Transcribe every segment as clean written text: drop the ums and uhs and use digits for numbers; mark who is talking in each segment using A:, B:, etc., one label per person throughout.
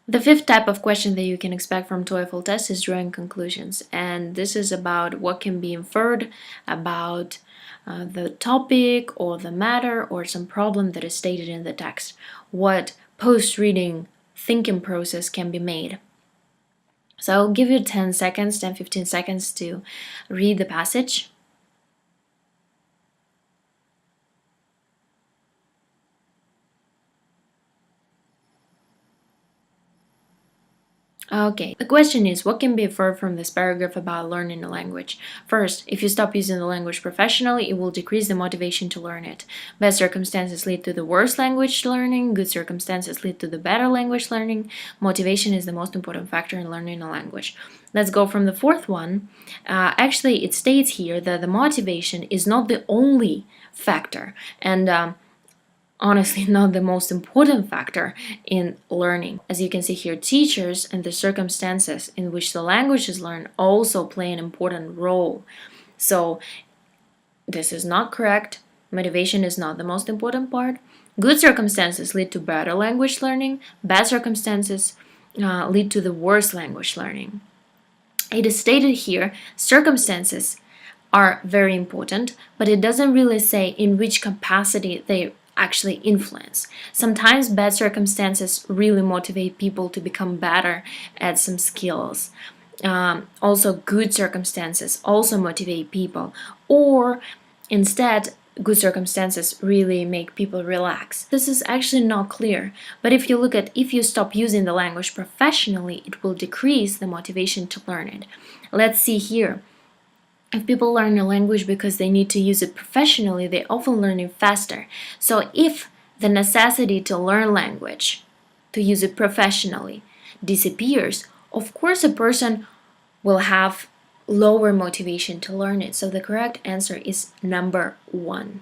A: The fifth type of question that you can expect from TOEFL test is drawing conclusions, and this is about what can be inferred about the topic or the matter or some problem that is stated in the text. What post-reading thinking process can be made. So I'll give you 10 seconds, 10-15 seconds to read the passage. Okay, the question is, what can be inferred from this paragraph about learning a language? First, if you stop using the language professionally, it will decrease the motivation to learn it. Bad circumstances lead to the worst language learning. Good circumstances lead to the better language learning. Motivation is the most important factor in learning a language. Let's go from the fourth one. Actually, it states here that the motivation is not the only factor, and honestly not the most important factor in learning. As you can see here, teachers and the circumstances in which the language is learned also play an important role. So this is not correct. Motivation is not the most important part. Good circumstances lead to better language learning. Bad circumstances lead to the worst language learning. It is stated here, circumstances are very important, but it doesn't really say in which capacity they actually influence. Sometimes bad circumstances really motivate people to become better at some skills. Also, good circumstances also motivate people, or instead, good circumstances really make people relax. This is actually not clear, but if you stop using the language professionally, it will decrease the motivation to learn it. Let's see here. If people learn a language because they need to use it professionally, they often learn it faster. So if the necessity to learn language, to use it professionally, disappears, of course a person will have lower motivation to learn it. So the correct answer is number 1.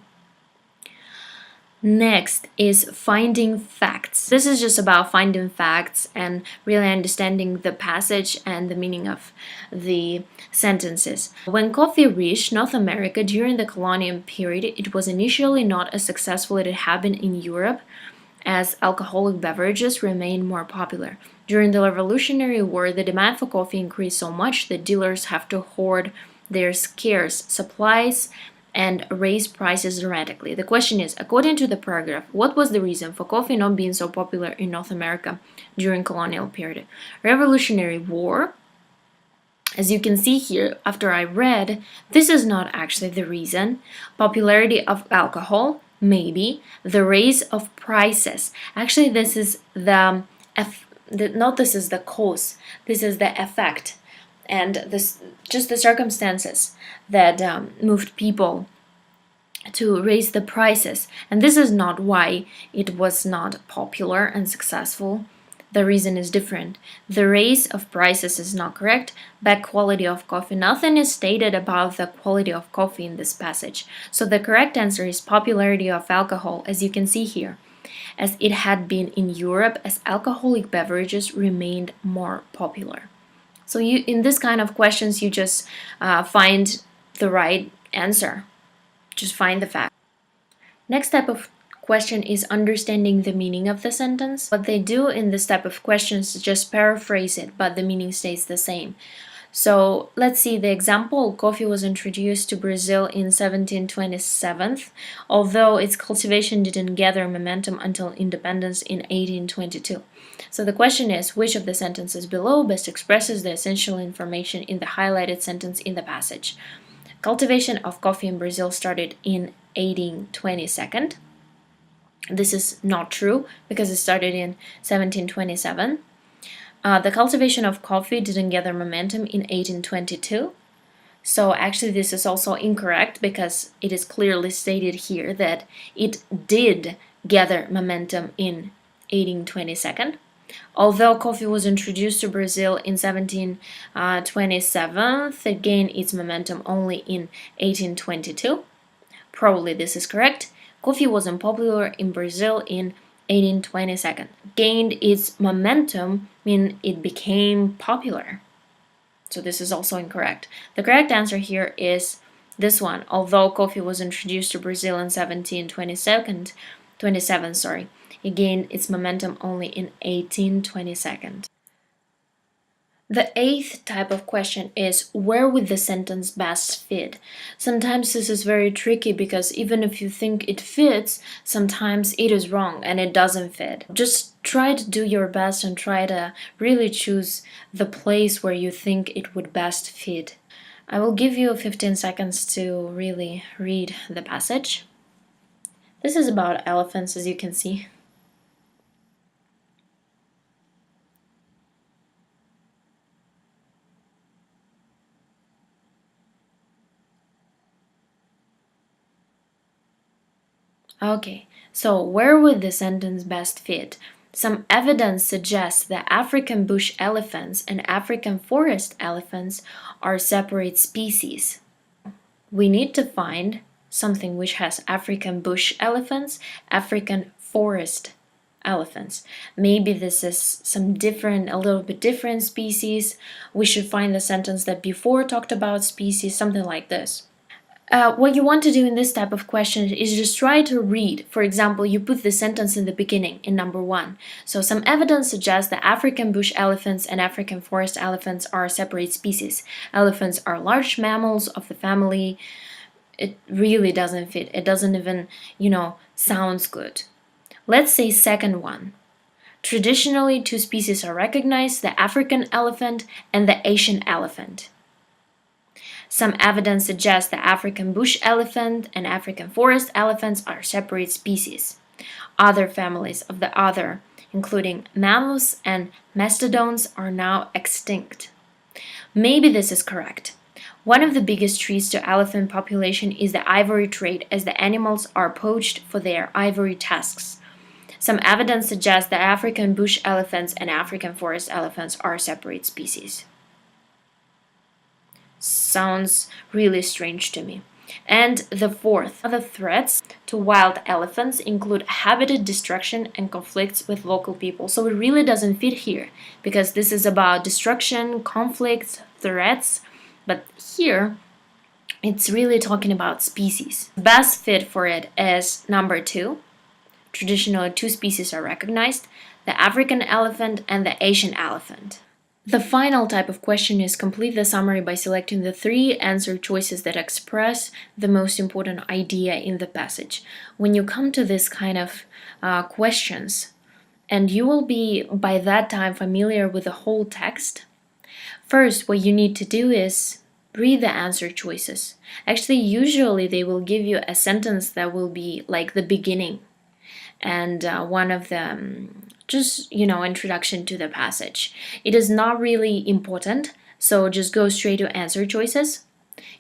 A: Next is finding facts. This is just about finding facts and really understanding the passage and the meaning of the sentences. When coffee reached North America during the colonial period, it was initially not as successful as it had been in Europe, as alcoholic beverages remained more popular. During the Revolutionary War, the demand for coffee increased so much that dealers have to hoard their scarce supplies and raise prices dramatically. The question is, according to the paragraph, what was the reason for coffee not being so popular in North America during colonial period? Revolutionary War. As you can see here, after I read, this is not actually the reason. Popularity of alcohol, maybe. The raise of prices. Actually, this is this is the cause. This is the effect. And this just the circumstances that moved people to raise the prices. And this is not why it was not popular and successful. The reason is different. The raise of prices is not correct. Bad quality of coffee. Nothing is stated about the quality of coffee in this passage. So the correct answer is popularity of alcohol, as you can see here, as it had been in Europe, as alcoholic beverages remained more popular. So in this kind of questions, you just find the right answer. Just find the fact. Next type of question is understanding the meaning of the sentence. What they do in this type of questions is just paraphrase it, but the meaning stays the same. So let's see the example. Coffee was introduced to Brazil in 1727, although its cultivation didn't gather momentum until independence in 1822. So the question is, which of the sentences below best expresses the essential information in the highlighted sentence in the passage? Cultivation of coffee in Brazil started in 1822. This is not true because it started in 1727. The cultivation of coffee didn't gather momentum in 1822. So actually this is also incorrect because it is clearly stated here that it did gather momentum in 1822. Although coffee was introduced to Brazil in 1727, it gained its momentum only in 1822. Probably this is correct. Coffee wasn't popular in Brazil in 1822. Gained its momentum mean it became popular. So this is also incorrect. The correct answer here is this one. Although coffee was introduced to Brazil in 1727, It gained its momentum only in 1820 seconds. The eighth type of question is, where would the sentence best fit? Sometimes this is very tricky because even if you think it fits, sometimes it is wrong and it doesn't fit. Just try to do your best and try to really choose the place where you think it would best fit. I will give you 15 seconds to really read the passage. This is about elephants, as you can see. Okay, so where would the sentence best fit? Some evidence suggests that African bush elephants and African forest elephants are separate species. We need to find something which has African bush elephants, African forest elephants. Maybe this is some different, a little bit different species. We should find the sentence that before talked about species, something like this. What you want to do in this type of question is just try to read. For example, you put the sentence in the beginning, in number 1. So some evidence suggests that African bush elephants and African forest elephants are separate species. Elephants are large mammals of the family. It really doesn't fit. It doesn't even, sounds good. Let's say second one. Traditionally, 2 species are recognized, the African elephant and the Asian elephant. Some evidence suggests that African bush elephant and African forest elephants are separate species. Other families of the other, including mammoths and mastodons, are now extinct. Maybe this is correct. One of the biggest threats to elephant population is the ivory trade, as the animals are poached for their ivory tusks. Some evidence suggests that African bush elephants and African forest elephants are separate species. Sounds really strange to me. And the fourth, other threats to wild elephants include habitat destruction and conflicts with local people. So it really doesn't fit here because this is about destruction, conflicts, threats, but here it's really talking about species. The best fit for it is number 2. Traditionally, 2 species are recognized, the African elephant and the Asian elephant. The final type of question is complete the summary by selecting the 3 answer choices that express the most important idea in the passage. When you come to this kind of questions, and you will be by that time familiar with the whole text, first what you need to do is read the answer choices. Actually, usually they will give you a sentence that will be like the beginning and one of them just introduction to the passage. It is not really important, so just go straight to answer choices.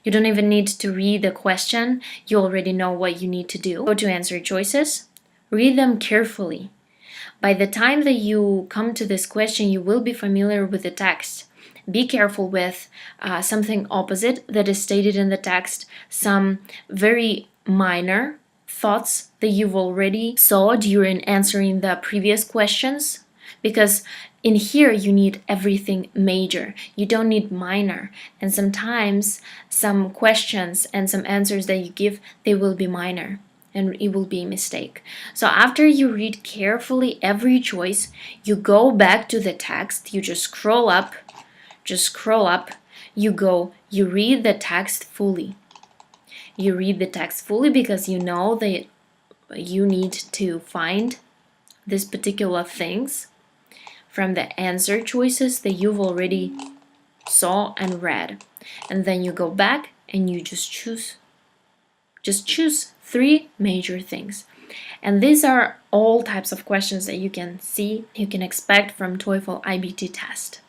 A: You don't even need to read the question. You already know what you need to do. Go to answer choices, read them carefully. By the time that you come to this question, you will be familiar with the text. Be careful with something opposite that is stated in the text, some very minor thoughts that you've already saw during answering the previous questions, because in here you need everything major. You don't need minor. And sometimes some questions and some answers that you give, they will be minor and it will be a mistake. So after you read carefully every choice, you go back to the text, you just scroll up, you read the text fully. You read the text fully because you know that you need to find these particular things from the answer choices that you've already saw and read. And then you go back and you just choose 3 major things. And these are all types of questions that you can expect from TOEFL IBT test.